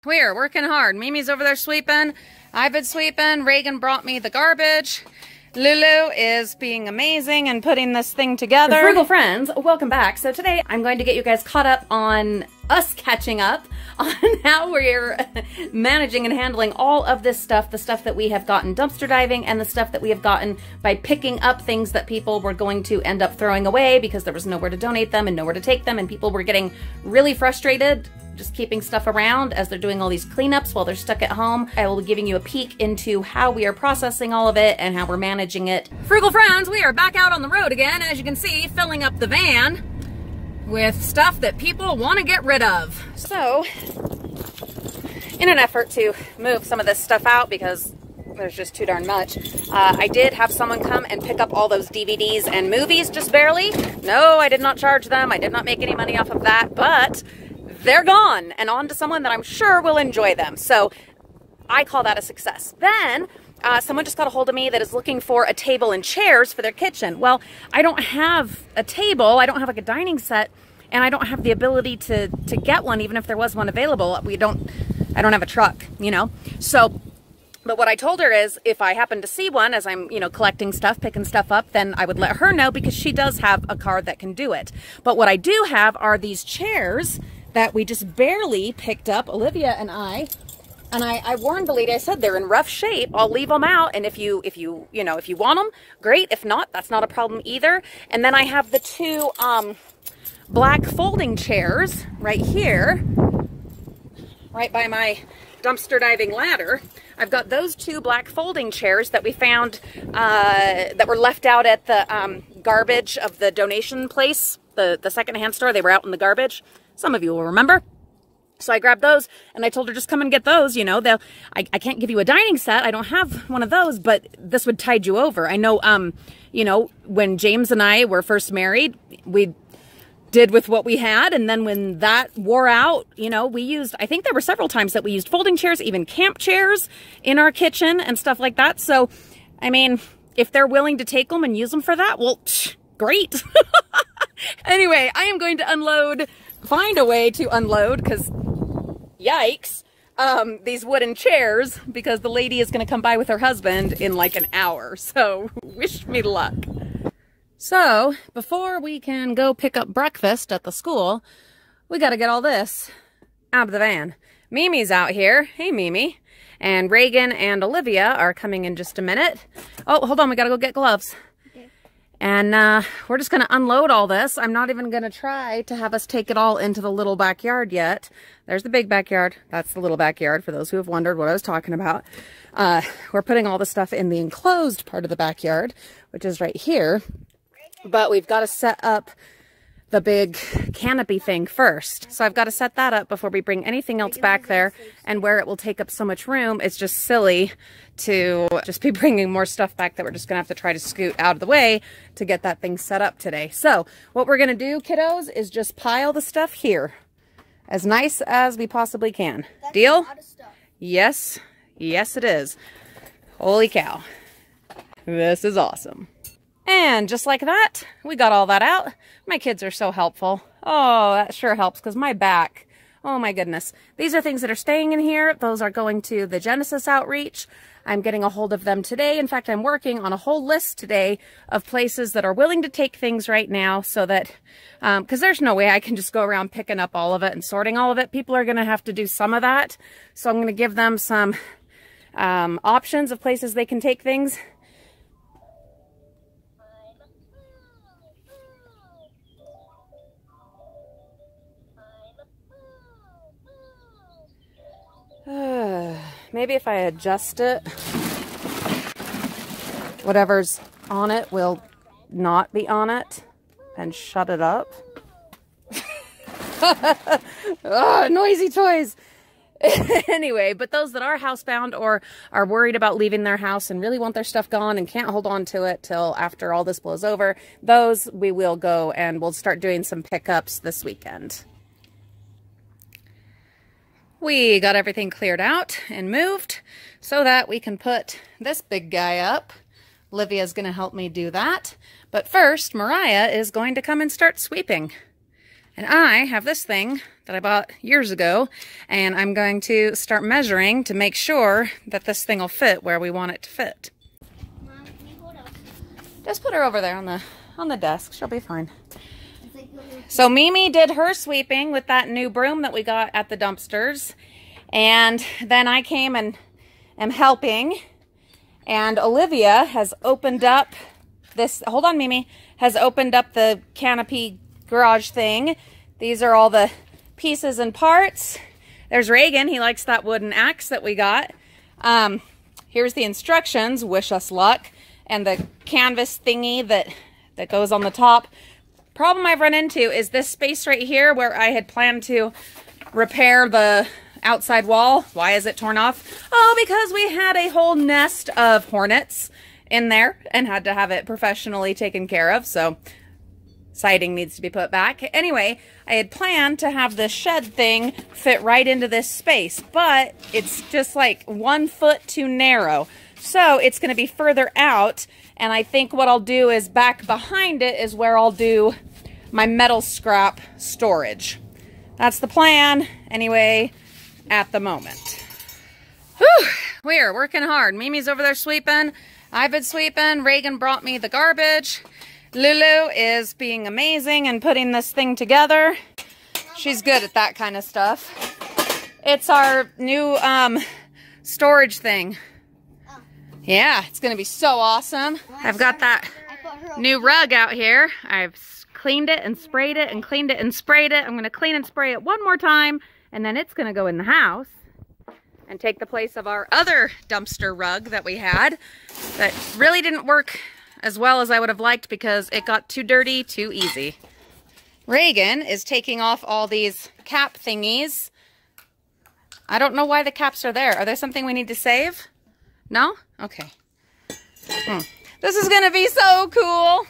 We are working hard. Mimi's over there sweeping. I've been sweeping. Reagan brought me the garbage. Lulu is being amazing and putting this thing together. Frugal friends, welcome back. So today I'm going to get you guys caught up on us catching up on how we're managing and handling all of this stuff, the stuff that we have gotten dumpster diving and the stuff that we have gotten by picking up things that people were going to end up throwing away because there was nowhere to donate them and nowhere to take them, and people were getting really frustrated just keeping stuff around as they're doing all these cleanups while they're stuck at home. I will be giving you a peek into how we are processing all of it and how we're managing it. Frugal friends, we are back out on the road again, as you can see, filling up the van with stuff that people want to get rid of. So, in an effort to move some of this stuff out because there's just too darn much, I did have someone come and pick up all those DVDs and movies, just barely. No, I did not charge them. I did not make any money off of that, but they're gone and on to someone that I'm sure will enjoy them. So I call that a success. Then someone just got a hold of me that is looking for a table and chairs for their kitchen. Well, I don't have a table. I don't have like a dining set, and I don't have the ability to get one, even if there was one available. I don't have a truck, you know? So, but what I told her is if I happen to see one as I'm, you know, collecting stuff, picking stuff up, then I would let her know because she does have a car that can do it. But what I do have are these chairs that we just barely picked up, Olivia and I warned the lady. I said they're in rough shape. I'll leave them out, and if you want them, great. If not, that's not a problem either. And then I have the two black folding chairs right here, right by my dumpster diving ladder. I've got those two black folding chairs that we found that were left out at the garbage of the donation place, the secondhand store. They were out in the garbage. Some of you will remember. So I grabbed those and I told her, just come and get those. You know, I can't give you a dining set. I don't have one of those, but this would tide you over. I know, you know, when James and I were first married, we did with what we had. And then when that wore out, you know, we used, I think there were several times that we used folding chairs, even camp chairs in our kitchen and stuff like that. So, I mean, if they're willing to take them and use them for that, well, great. Anyway, I am going to find a way to unload, because yikes, these wooden chairs, because the lady is going to come by with her husband in like an hour. So wish me luck. So before we can go pick up breakfast at the school, we got to get all this out of the van. Mimi's out here. Hey, Mimi. And Reagan and Olivia are coming in just a minute. Oh, hold on. We got to go get gloves. And we're just going to unload all this. I'm not even going to try to have us take it all into the little backyard yet. There's the big backyard. That's the little backyard, for those who have wondered what I was talking about. We're putting all the stuff in the enclosed part of the backyard, which is right here. But we've got to set up the big canopy thing first. So I've got to set that up before we bring anything else back there. And where it will take up so much room, it's just silly to just be bringing more stuff back that we're just gonna have to try to scoot out of the way to get that thing set up today. So what we're gonna do, kiddos, is just pile the stuff here as nice as we possibly can. Deal? A lot of stuff. Yes, yes it is. Holy cow. This is awesome. And just like that, we got all that out. My kids are so helpful. Oh, that sure helps, because my back, oh my goodness. These are things that are staying in here. Those are going to the Genesis outreach. I'm getting a hold of them today. In fact, I'm working on a whole list today of places that are willing to take things right now, so that, because there's no way I can just go around picking up all of it and sorting all of it. People are going to have to do some of that. So I'm going to give them some options of places they can take things. Maybe if I adjust it, whatever's on it will not be on it, and shut it up. Oh, noisy toys. Anyway, but those that are housebound or are worried about leaving their house and really want their stuff gone and can't hold on to it till after all this blows over, those we will go and we'll start doing some pickups this weekend. We got everything cleared out and moved so that we can put this big guy up. Olivia's going to help me do that. But first, Mariah is going to come and start sweeping. And I have this thing that I bought years ago, and I'm going to start measuring to make sure that this thing will fit where we want it to fit. Mom, can you hold up? Just put her over there on the desk. She'll be fine. So Mimi did her sweeping with that new broom that we got at the dumpsters. And then I came and am helping. And Olivia has opened up this, hold on Mimi, has opened up the canopy garage thing. These are all the pieces and parts. There's Reagan. He likes that wooden axe that we got. Here's the instructions. Wish us luck. And the canvas thingy that goes on the top. Problem I've run into is this space right here where I had planned to repair the outside wall. Why is it torn off? Oh, because we had a whole nest of hornets in there and had to have it professionally taken care of. So siding needs to be put back. Anyway, I had planned to have this shed thing fit right into this space, but it's just like 1 foot too narrow. So it's going to be further out. And I think what I'll do is back behind it is where I'll do my metal scrap storage. That's the plan anyway at the moment. Whew, we are working hard. Mimi's over there sweeping. I've been sweeping. Reagan brought me the garbage. Lulu is being amazing and putting this thing together. She's good at that kind of stuff. It's our new storage thing. Yeah, it's gonna be so awesome. I've got that new rug out here. I've cleaned it and sprayed it and cleaned it and sprayed it. I'm gonna clean and spray it one more time, and then it's gonna go in the house and take the place of our other dumpster rug that we had that really didn't work as well as I would have liked because it got too dirty too easy. Reagan is taking off all these cap thingies. I don't know why the caps are there. Are there something we need to save? No? Okay. This is gonna be so cool.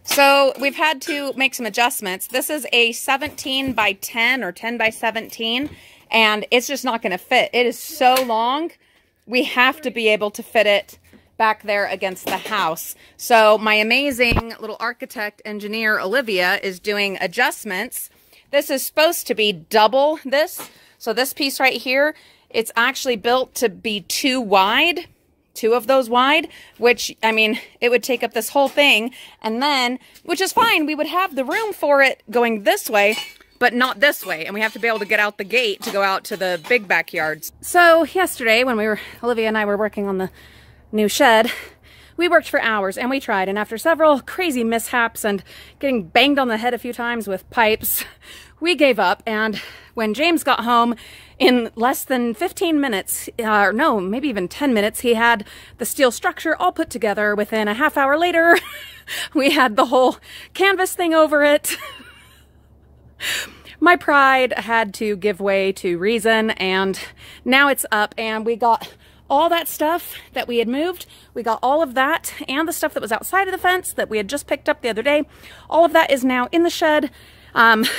So we've had to make some adjustments. This is a 17 by 10 or 10 by 17, and it's just not gonna fit. It is so long. We have to be able to fit it back there against the house. So my amazing little architect engineer, Olivia, is doing adjustments. This is supposed to be double this. So this piece right here, it's actually built to be 2 wide, 2 of those wide, which, I mean, it would take up this whole thing. And then, which is fine, we would have the room for it going this way, but not this way. And we have to be able to get out the gate to go out to the big backyards. So yesterday when Olivia and I were working on the new shed, we worked for hours and we tried. And after several crazy mishaps and getting banged on the head a few times with pipes, we gave up. And when James got home, in less than 15 minutes, or no, maybe even 10 minutes, he had the steel structure all put together. Within a half hour later, we had the whole canvas thing over it. My pride had to give way to reason, and now it's up, and we got all that stuff that we had moved. We got all of that and the stuff that was outside of the fence that we had just picked up the other day. All of that is now in the shed.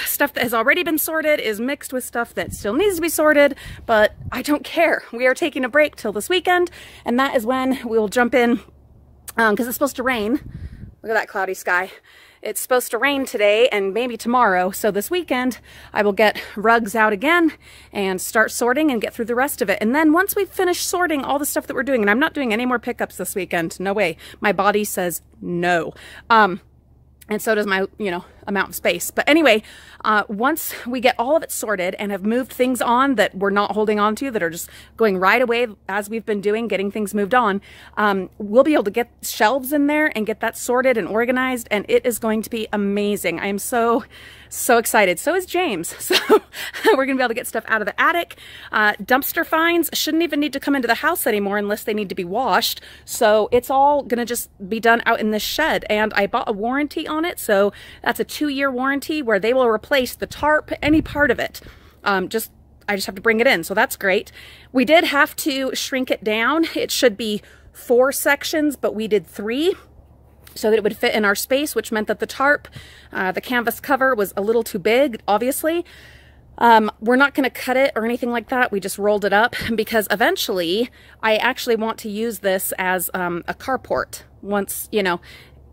Stuff that has already been sorted is mixed with stuff that still needs to be sorted, but I don't care. We are taking a break till this weekend, and that is when we'll jump in, because it's supposed to rain. Look at that cloudy sky. It's supposed to rain today and maybe tomorrow, so this weekend I will get rugs out again and start sorting and get through the rest of it. And then once we finish sorting all the stuff that we're doing, and I'm not doing any more pickups this weekend, no way. My body says no. And so does my, amount of space. But anyway, once we get all of it sorted and have moved things on that we're not holding on to, that are just going right away as we've been doing, getting things moved on, we'll be able to get shelves in there and get that sorted and organized, and it is going to be amazing. I am so excited. So is James. So we're gonna be able to get stuff out of the attic. Dumpster finds shouldn't even need to come into the house anymore unless they need to be washed. So it's all gonna just be done out in this shed. And I bought a warranty on it. So that's a 2-year warranty where they will replace the tarp, any part of it. I just have to bring it in. So that's great. We did have to shrink it down. It should be 4 sections, but we did 3. So that it would fit in our space, which meant that the tarp, the canvas cover was a little too big, obviously. We're not going to cut it or anything like that. We just rolled it up because eventually I actually want to use this as a carport once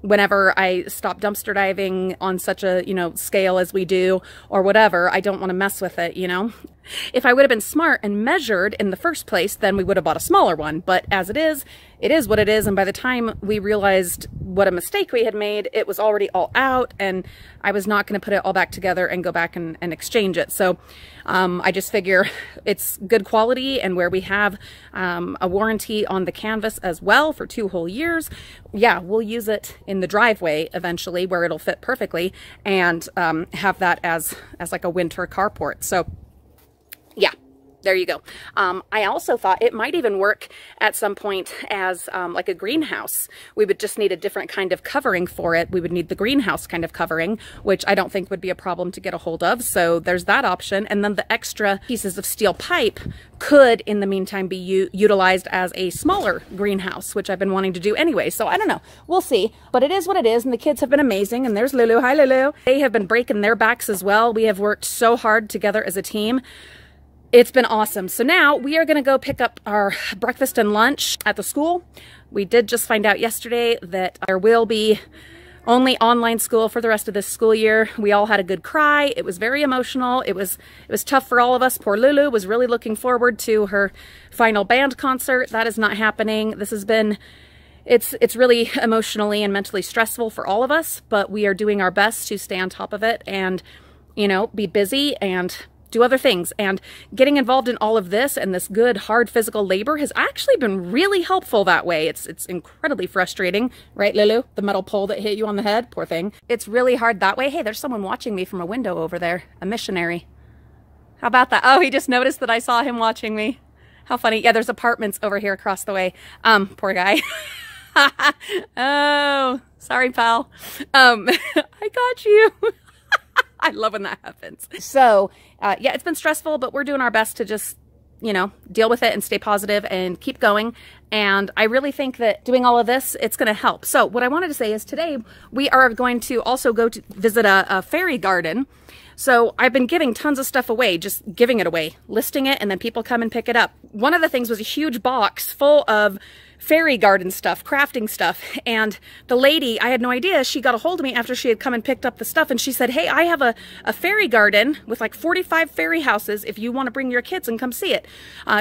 whenever I stop dumpster diving on such a, you know, scale as we do or whatever, I don't want to mess with it, you know. If I would have been smart and measured in the first place, then we would have bought a smaller one. But as it is what it is. And by the time we realized what a mistake we had made, it was already all out, and I was not going to put it all back together and go back and exchange it. So I just figure it's good quality, and where we have a warranty on the canvas as well for 2 whole years, yeah, we'll use it in the driveway eventually where it'll fit perfectly, and have that as like a winter carport. So yeah, there you go. I also thought it might even work at some point as like a greenhouse. We would just need a different kind of covering for it. We would need the greenhouse kind of covering, which I don't think would be a problem to get a hold of. So there's that option. And then the extra pieces of steel pipe could, in the meantime, be utilized as a smaller greenhouse, which I've been wanting to do anyway. So I don't know. We'll see. But it is what it is. And the kids have been amazing. And there's Lulu. Hi, Lulu. They have been breaking their backs as well. We have worked so hard together as a team. It's been awesome. So now we are going to go pick up our breakfast and lunch at the school. We did just find out yesterday that there will be only online school for the rest of this school year. We all had a good cry. It was very emotional. It was tough for all of us. Poor Lulu was really looking forward to her final band concert. That is not happening. This has been, it's really emotionally and mentally stressful for all of us, but we are doing our best to stay on top of it and, you know, be busy and do other things. And getting involved in all of this and this good, hard physical labor has actually been really helpful that way. It's incredibly frustrating, right, Lulu? The metal pole that hit you on the head, poor thing. It's really hard that way. Hey, there's someone watching me from a window over there, a missionary. How about that? Oh, he just noticed that I saw him watching me. How funny. Yeah, there's apartments over here across the way. Poor guy. Oh, sorry, pal. I got you. I love when that happens. So, yeah, it's been stressful, but we're doing our best to just, you know, deal with it and stay positive and keep going. And I really think that doing all of this, it's going to help. So what I wanted to say is today we are going to also go to visit a fairy garden. So I've been giving tons of stuff away, just giving it away, listing it, and then people come and pick it up. One of the things was a huge box full of fairy garden stuff, crafting stuff. And the lady, I had no idea, she got a hold of me after she had come and picked up the stuff, and she said, hey, I have a fairy garden with like 45 fairy houses if you want to bring your kids and come see it.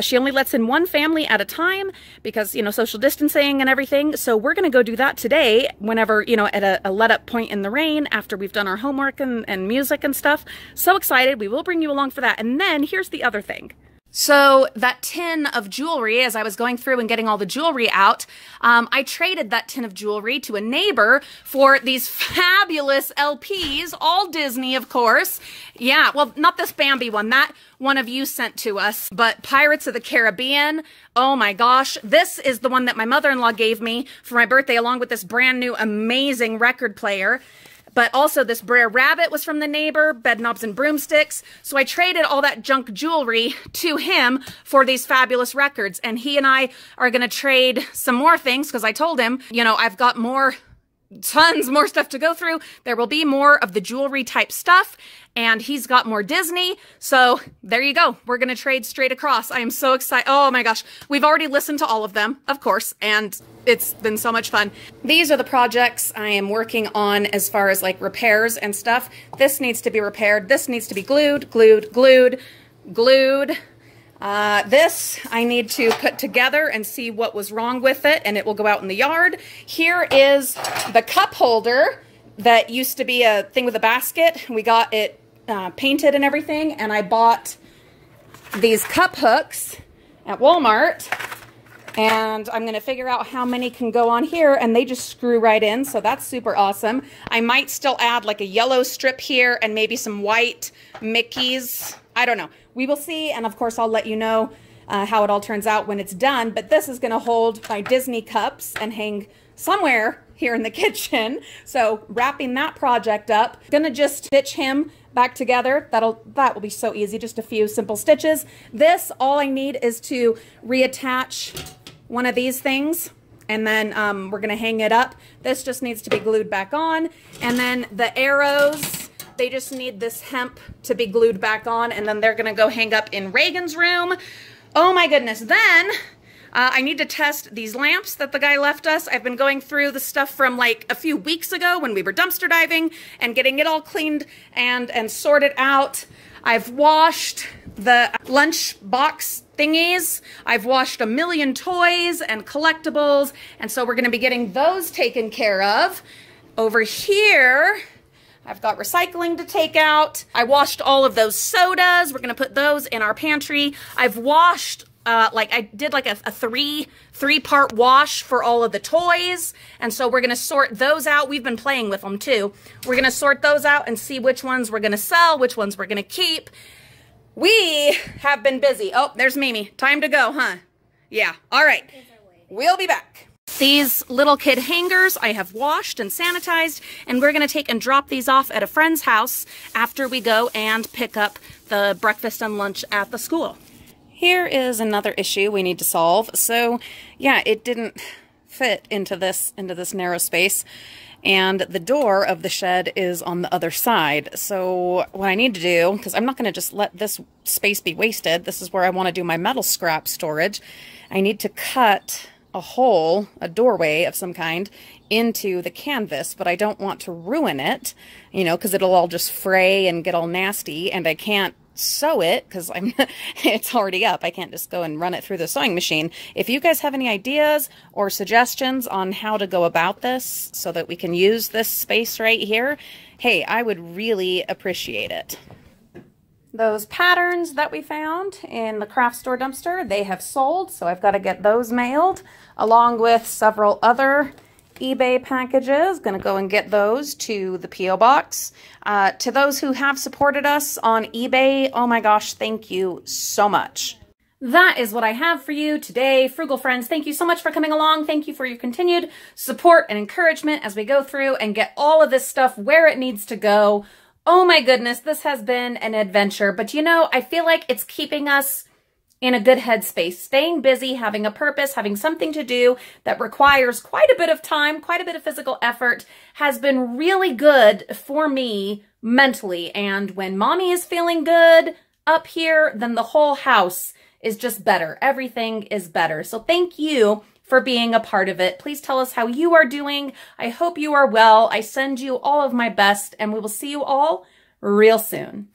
She only lets in one family at a time because, you know, social distancing and everything. So we're going to go do that today whenever, you know, at a let up point in the rain after we've done our homework and music and stuff. So excited. We will bring you along for that. And then here's the other thing. So that tin of jewelry, as I was going through and getting all the jewelry out, I traded that tin of jewelry to a neighbor for these fabulous LPs, all Disney, of course. Yeah, well, not this Bambi one. That one of you sent to us, but Pirates of the Caribbean. Oh my gosh. This is the one that my mother-in-law gave me for my birthday, along with this brand new amazing record player. But also this Brer Rabbit was from the neighbor, bed knobs and broomsticks. So I traded all that junk jewelry to him for these fabulous records. And he and I are going to trade some more things because I told him, you know, I've got tons more stuff to go through. There will be more of the jewelry type stuff, and he's got more Disney. So there you go. We're going to trade straight across. I am so excited. Oh my gosh. We've already listened to all of them, of course, and it's been so much fun. These are the projects I am working on as far as like repairs and stuff. This needs to be repaired. This needs to be glued. This I need to put together and see what was wrong with it, and it will go out in the yard. Here is the cup holder that used to be a thing with a basket. We got it painted and everything, and I bought these cup hooks at Walmart, and I'm going to figure out how many can go on here, and they just screw right in, so that's super awesome. I might still add like a yellow strip here and maybe some white Mickeys. I don't know. We will see, and of course I'll let you know how it all turns out when it's done, but this is going to hold my Disney cups and hang somewhere here in the kitchen. So wrapping that project up, gonna just stitch him back together. That will be so easy, just a few simple stitches. This, all I need is to reattach one of these things, and then we're gonna hang it up. This just needs to be glued back on, and then the arrows, they just need this hemp to be glued back on, and then they're gonna go hang up in Reagan's room. Oh my goodness. Then I need to test these lamps that the guy left us. I've been going through the stuff from like a few weeks ago when we were dumpster diving and getting it all cleaned and sorted out. I've washed the lunch box thingies. I've washed a million toys and collectibles, and so we're going to be getting those taken care of. Over here, I've got recycling to take out. I washed all of those sodas. We're going to put those in our pantry. I've washed I did like a three-part wash for all of the toys. And so we're going to sort those out. We've been playing with them too. We're going to sort those out and see which ones we're going to sell, which ones we're going to keep. We have been busy. Oh, there's Mimi. Time to go, huh? Yeah. All right. We'll be back. These little kid hangers I have washed and sanitized, and we're going to take and drop these off at a friend's house after we go and pick up the breakfast and lunch at the school. Here is another issue we need to solve. So yeah, it didn't fit into this narrow space, and the door of the shed is on the other side. So what I need to do, because I'm not going to just let this space be wasted, this is where I want to do my metal scrap storage, I need to cut a hole, a doorway of some kind, into the canvas, but I don't want to ruin it, you know, because it'll all just fray and get all nasty, and I can't sew it because it's already up. I can't just go and run it through the sewing machine. If you guys have any ideas or suggestions on how to go about this so that we can use this space right here, hey, I would really appreciate it. Those patterns that we found in the craft store dumpster, they have sold, so I've got to get those mailed, along with several other eBay packages. Gonna go and get those to the P.O. box. To those who have supported us on eBay, oh my gosh, thank you so much. That is what I have for you today, Frugal friends. Thank you so much for coming along. Thank you for your continued support and encouragement as we go through and get all of this stuff where it needs to go. Oh my goodness, this has been an adventure, but you know, I feel like it's keeping us in a good headspace, staying busy, having a purpose, having something to do that requires quite a bit of time, quite a bit of physical effort, has been really good for me mentally. And when mommy is feeling good up here, then the whole house is just better. Everything is better. So thank you for being a part of it. Please tell us how you are doing. I hope you are well. I send you all of my best, and we will see you all real soon.